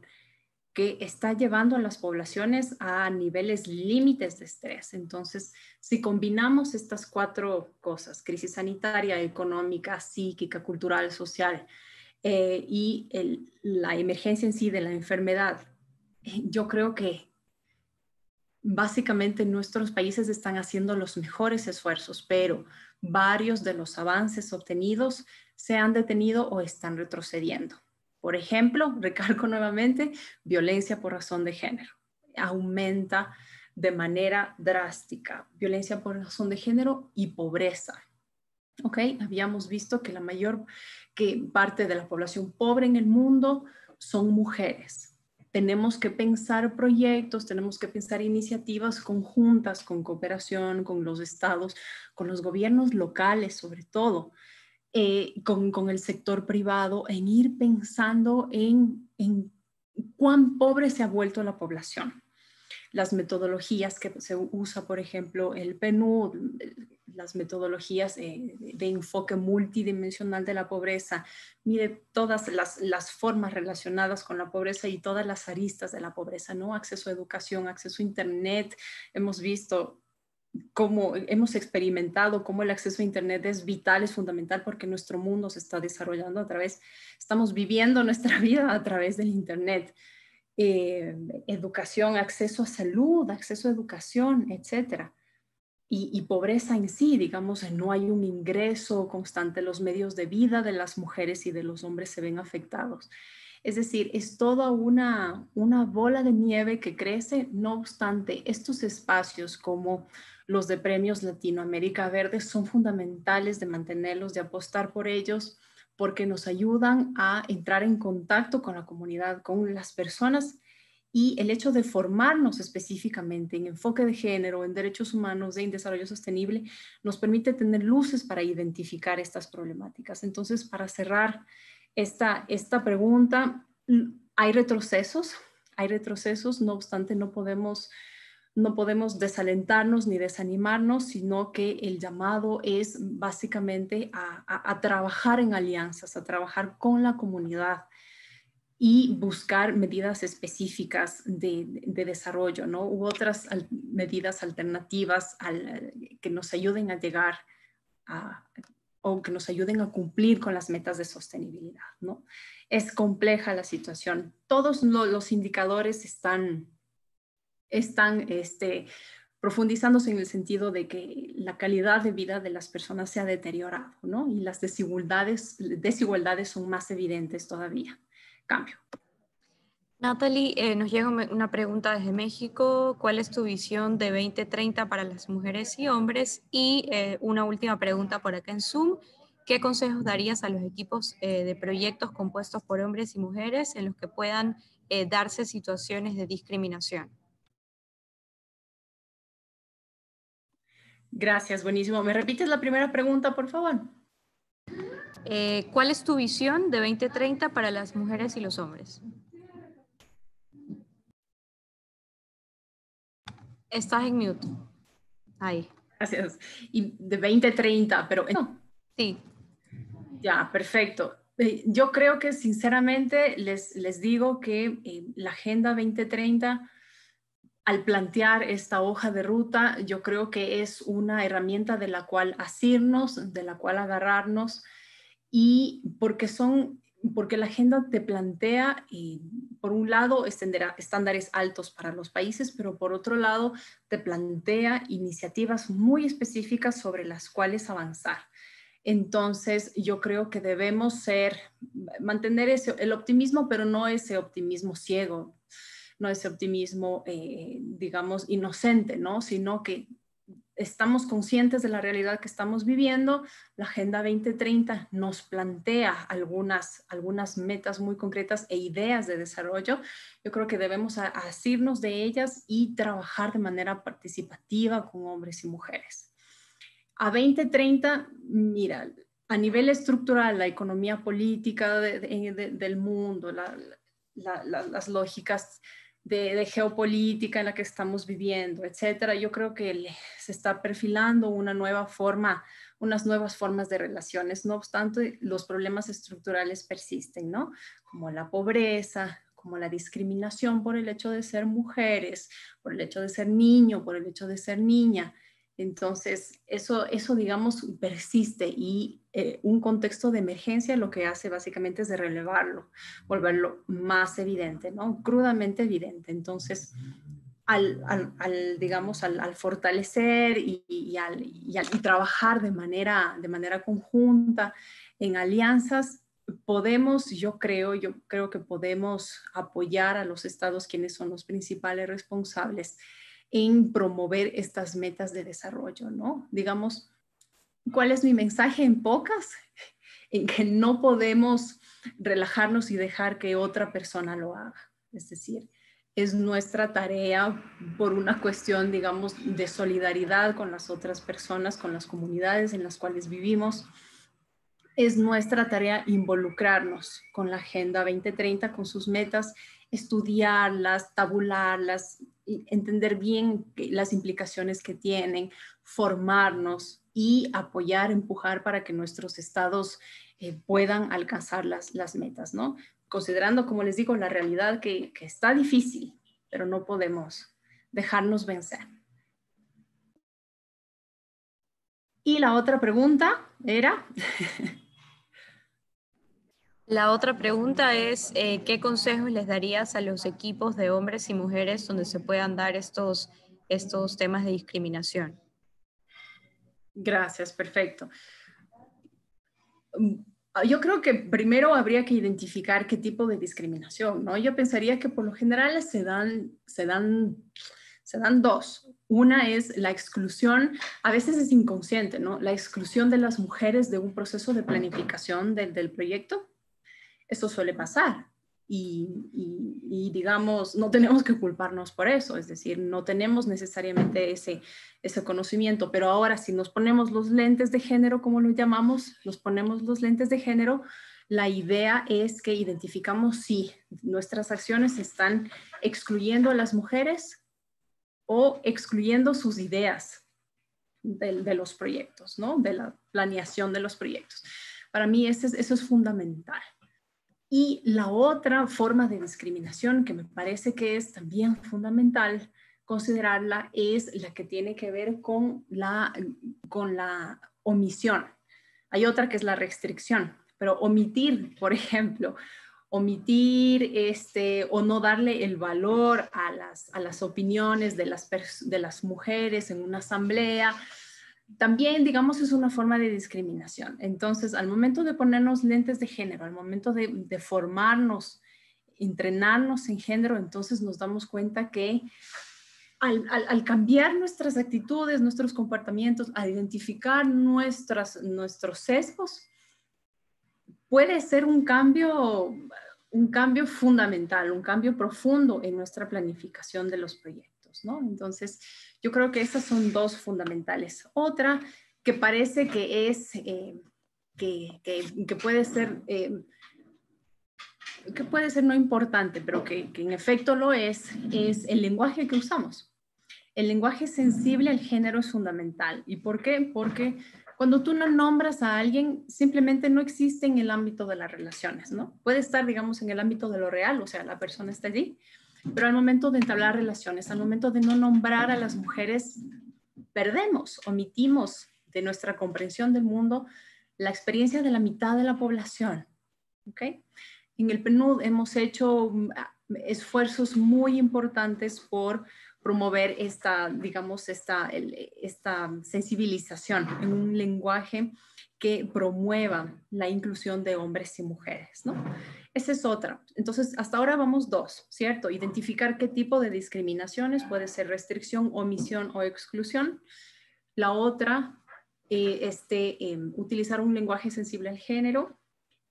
que está llevando a las poblaciones a niveles límites de estrés. Entonces, si combinamos estas cuatro cosas, crisis sanitaria, económica, psíquica, cultural, social, y la emergencia en sí de la enfermedad, yo creo que básicamente nuestros países están haciendo los mejores esfuerzos, pero varios de los avances obtenidos se han detenido o están retrocediendo. Por ejemplo, recalco nuevamente, violencia por razón de género. Aumenta de manera drástica. Violencia por razón de género y pobreza. ¿Ok? Habíamos visto que que parte de la población pobre en el mundo son mujeres. Tenemos que pensar proyectos, tenemos que pensar iniciativas conjuntas con cooperación, con los estados, con los gobiernos locales sobre todo, con el sector privado, en ir pensando en cuán pobre se ha vuelto la población. Las metodologías que se usa, por ejemplo, el PNUD, las metodologías de enfoque multidimensional de la pobreza, mire todas las formas relacionadas con la pobreza y todas las aristas de la pobreza, ¿no? Acceso a educación, acceso a internet. Hemos visto cómo hemos experimentado cómo el acceso a internet es vital, es fundamental porque nuestro mundo se está desarrollando estamos viviendo nuestra vida a través del internet. Educación, acceso a salud, acceso a educación, etcétera. Y pobreza en sí, digamos, no hay un ingreso constante, los medios de vida de las mujeres y de los hombres se ven afectados. Es decir, es toda una bola de nieve que crece. No obstante, estos espacios como los de Premios Latinoamérica Verde son fundamentales de mantenerlos, de apostar por ellos, porque nos ayudan a entrar en contacto con la comunidad, con las personas, y el hecho de formarnos específicamente en enfoque de género, en derechos humanos, en desarrollo sostenible, nos permite tener luces para identificar estas problemáticas. Entonces, para cerrar esta pregunta, hay retrocesos, no obstante no podemos desalentarnos ni desanimarnos, sino que el llamado es básicamente a trabajar en alianzas, a trabajar con la comunidad y buscar medidas específicas de desarrollo, ¿no? U otras medidas alternativas que nos ayuden a llegar o que nos ayuden a cumplir con las metas de sostenibilidad, ¿no? Es compleja la situación. Todos los indicadores están profundizándose en el sentido de que la calidad de vida de las personas se ha deteriorado, ¿no? Y las desigualdades son más evidentes todavía. Cambio. Natalie, nos llega una pregunta desde México. ¿Cuál es tu visión de 2030 para las mujeres y hombres? Y una última pregunta por acá en Zoom. ¿Qué consejos darías a los equipos de proyectos compuestos por hombres y mujeres en los que puedan darse situaciones de discriminación? Gracias, buenísimo. ¿Me repites la primera pregunta, por favor? ¿Cuál es tu visión de 2030 para las mujeres y los hombres? Estás en mute. Ahí. Gracias. Y de 2030, pero no. Sí. Ya, perfecto. Yo creo que sinceramente les digo que la Agenda 2030, al plantear esta hoja de ruta, yo creo que es una herramienta de la cual asirnos, de la cual agarrarnos, y porque la agenda te plantea, por un lado, estándares altos para los países, pero por otro lado, te plantea iniciativas muy específicas sobre las cuales avanzar. Entonces, yo creo que debemos mantener el optimismo, pero no ese optimismo ciego, no ese optimismo, digamos, inocente, ¿no? Sino que estamos conscientes de la realidad que estamos viviendo. La Agenda 2030 nos plantea algunas metas muy concretas e ideas de desarrollo. Yo creo que debemos asirnos de ellas y trabajar de manera participativa con hombres y mujeres. A 2030, mira, a nivel estructural, la economía política del mundo, las lógicas de geopolítica en la que estamos viviendo, etcétera, yo creo que se está perfilando unas nuevas formas de relaciones. No obstante, los problemas estructurales persisten, ¿no? Como la pobreza, como la discriminación por el hecho de ser mujeres, por el hecho de ser niño, por el hecho de ser niña. Entonces, eso digamos, persiste, y un contexto de emergencia lo que hace básicamente es de relevarlo, volverlo más evidente, ¿no? Crudamente evidente. Entonces, digamos, al fortalecer y trabajar de manera conjunta en alianzas, yo creo que podemos apoyar a los estados, quienes son los principales responsables en promover estas metas de desarrollo, ¿no? Digamos, ¿cuál es mi mensaje en pocas? En que no podemos relajarnos y dejar que otra persona lo haga. Es decir, es nuestra tarea, por una cuestión, digamos, de solidaridad con las otras personas, con las comunidades en las cuales vivimos. Es nuestra tarea involucrarnos con la Agenda 2030, con sus metas, estudiarlas, tabularlas, entender bien las implicaciones que tienen, formarnos y apoyar, empujar para que nuestros estados puedan alcanzar las metas, ¿no? Considerando, como les digo, la realidad que está difícil, pero no podemos dejarnos vencer. Y la otra pregunta era... La otra pregunta es, ¿qué consejos les darías a los equipos de hombres y mujeres donde se puedan dar estos temas de discriminación? Gracias, perfecto. Yo creo que primero habría que identificar qué tipo de discriminación, ¿no? Yo pensaría que por lo general se dan dos. Una es la exclusión, a veces es inconsciente, ¿no? La exclusión de las mujeres de un proceso de planificación del proyecto. Eso suele pasar. Y digamos, no tenemos que culparnos por eso, es decir, no tenemos necesariamente ese conocimiento, pero ahora si nos ponemos los lentes de género, como lo llamamos, nos ponemos los lentes de género, la idea es que identificamos si nuestras acciones están excluyendo a las mujeres o excluyendo sus ideas de los proyectos, ¿no? De la planeación de los proyectos. Para mí eso es fundamental. Y la otra forma de discriminación que me parece que es también fundamental considerarla es la que tiene que ver con la omisión. Hay otra que es la restricción, pero omitir, por ejemplo, o no darle el valor a las opiniones de las mujeres en una asamblea, también, digamos, es una forma de discriminación. Entonces, al momento de ponernos lentes de género, al momento de formarnos, entrenarnos en género, entonces nos damos cuenta que al cambiar nuestras actitudes, nuestros comportamientos, a identificar nuestros sesgos, puede ser un cambio fundamental, un cambio profundo en nuestra planificación de los proyectos, ¿no? Entonces, yo creo que esas son dos fundamentales. Otra que parece que es que puede ser... que puede ser no importante, pero que en efecto lo es el lenguaje que usamos. El lenguaje sensible al género es fundamental. ¿Y por qué? Porque cuando tú no nombras a alguien, simplemente no existe en el ámbito de las relaciones, ¿no? Puede estar, digamos, en el ámbito de lo real, o sea, la persona está allí, pero al momento de entablar relaciones, al momento de no nombrar a las mujeres, perdemos, omitimos de nuestra comprensión del mundo la experiencia de la mitad de la población, ¿ok? En el PNUD hemos hecho esfuerzos muy importantes por promover digamos, esta sensibilización en un lenguaje que promueva la inclusión de hombres y mujeres, ¿no? Esa es otra. Entonces, hasta ahora vamos dos, ¿cierto? Identificar qué tipo de discriminaciones puede ser restricción, omisión o exclusión. La otra, utilizar un lenguaje sensible al género.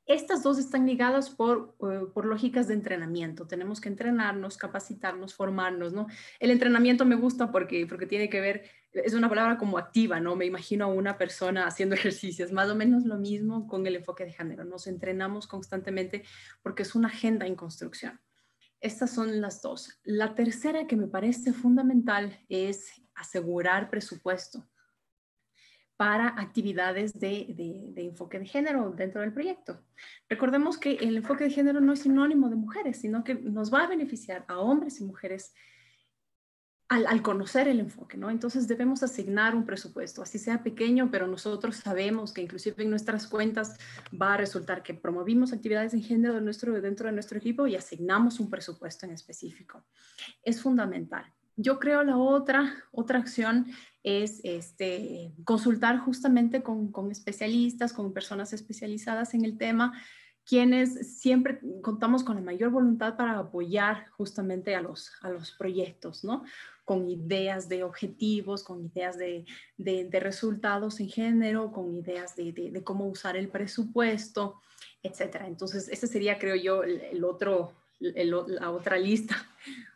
Estas dos están ligadas por lógicas de entrenamiento. Tenemos que entrenarnos, capacitarnos, formarnos, ¿no? El entrenamiento me gusta porque tiene que ver, es una palabra como activa, ¿no? Me imagino a una persona haciendo ejercicios, más o menos lo mismo con el enfoque de género. Nos entrenamos constantemente porque es una agenda en construcción. Estas son las dos. La tercera que me parece fundamental es asegurar presupuesto para actividades de enfoque de género dentro del proyecto. Recordemos que el enfoque de género no es sinónimo de mujeres, sino que nos va a beneficiar a hombres y mujeres al conocer el enfoque, ¿no? Entonces debemos asignar un presupuesto, así sea pequeño, pero nosotros sabemos que inclusive en nuestras cuentas va a resultar que promovimos actividades de género dentro de nuestro equipo y asignamos un presupuesto en específico. Es fundamental. Yo creo la otra acción es consultar justamente con especialistas, con personas especializadas en el tema, quienes siempre contamos con la mayor voluntad para apoyar justamente a los proyectos, ¿no? Con ideas de objetivos, con ideas de resultados en género, con ideas de cómo usar el presupuesto, etcétera. Entonces, ese sería, creo yo, la otra lista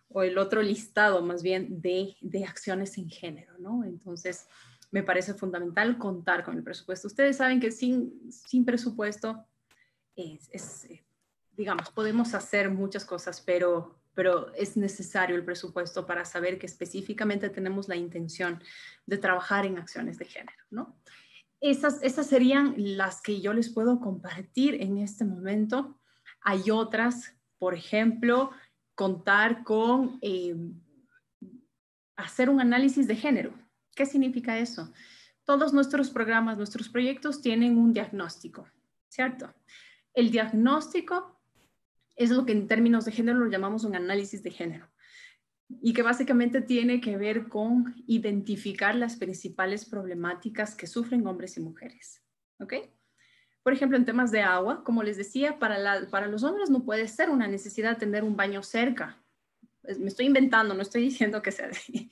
o el otro listado más bien de acciones en género, ¿no? Entonces, me parece fundamental contar con el presupuesto. Ustedes saben que sin presupuesto, digamos, podemos hacer muchas cosas, pero es necesario el presupuesto para saber que específicamente tenemos la intención de trabajar en acciones de género, ¿no? Esas serían las que yo les puedo compartir en este momento. Hay otras, por ejemplo, contar con hacer un análisis de género. ¿Qué significa eso? Todos nuestros programas, nuestros proyectos tienen un diagnóstico, ¿cierto? El diagnóstico es lo que en términos de género lo llamamos un análisis de género y que básicamente tiene que ver con identificar las principales problemáticas que sufren hombres y mujeres, ¿ok? Por ejemplo, en temas de agua, como les decía, para los hombres no puede ser una necesidad tener un baño cerca. Me estoy inventando, no estoy diciendo que sea así.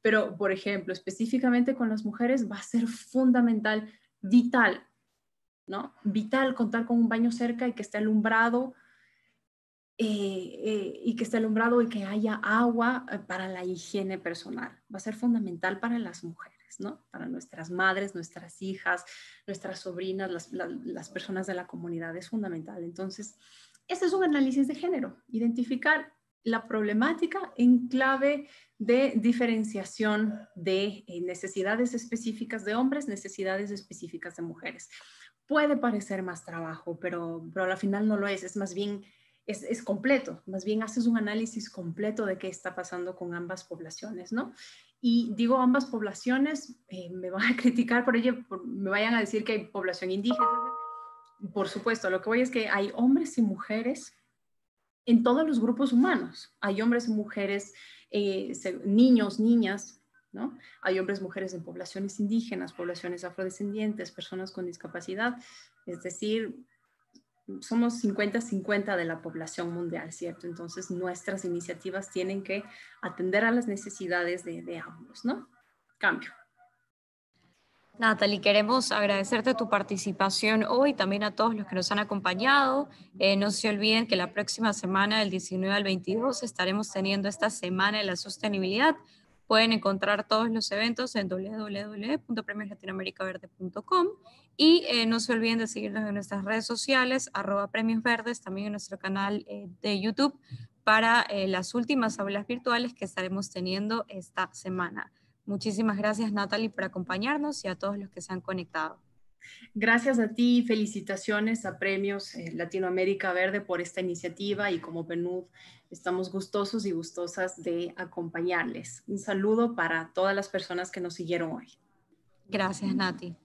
Pero, por ejemplo, específicamente con las mujeres va a ser fundamental, vital, ¿no? Vital contar con un baño cerca y que esté alumbrado y que haya agua para la higiene personal. Va a ser fundamental para las mujeres, ¿no? Para nuestras madres, nuestras hijas, nuestras sobrinas, las personas de la comunidad. Es fundamental. Entonces, ese es un análisis de género. Identificar la problemática en clave de diferenciación de necesidades específicas de hombres, necesidades específicas de mujeres. Puede parecer más trabajo, pero al final no lo es. Es más bien es completo, más bien haces un análisis completo de qué está pasando con ambas poblaciones, ¿no? Y digo ambas poblaciones, me van a criticar por ello, me vayan a decir que hay población indígena. Por supuesto, lo que voy es que hay hombres y mujeres en todos los grupos humanos. Hay hombres y mujeres, niños, niñas, ¿no? Hay hombres y mujeres en poblaciones indígenas, poblaciones afrodescendientes, personas con discapacidad, es decir, somos 50-50 de la población mundial, ¿cierto? Entonces, nuestras iniciativas tienen que atender a las necesidades de ambos, ¿no? Cambio. Natalie, queremos agradecerte tu participación hoy, también a todos los que nos han acompañado. No se olviden que la próxima semana, del 19 al 22, estaremos teniendo esta Semana de la Sostenibilidad, Pueden encontrar todos los eventos en www.premioslatinoamericaverde.com y no se olviden de seguirnos en nuestras redes sociales, @premiosverdes, también en nuestro canal de YouTube para las últimas aulas virtuales que estaremos teniendo esta semana. Muchísimas gracias, Natalie, por acompañarnos y a todos los que se han conectado. Gracias a ti, felicitaciones a Premios Latinoamérica Verde por esta iniciativa y como PNUD estamos gustosos y gustosas de acompañarles. Un saludo para todas las personas que nos siguieron hoy. Gracias, Nati.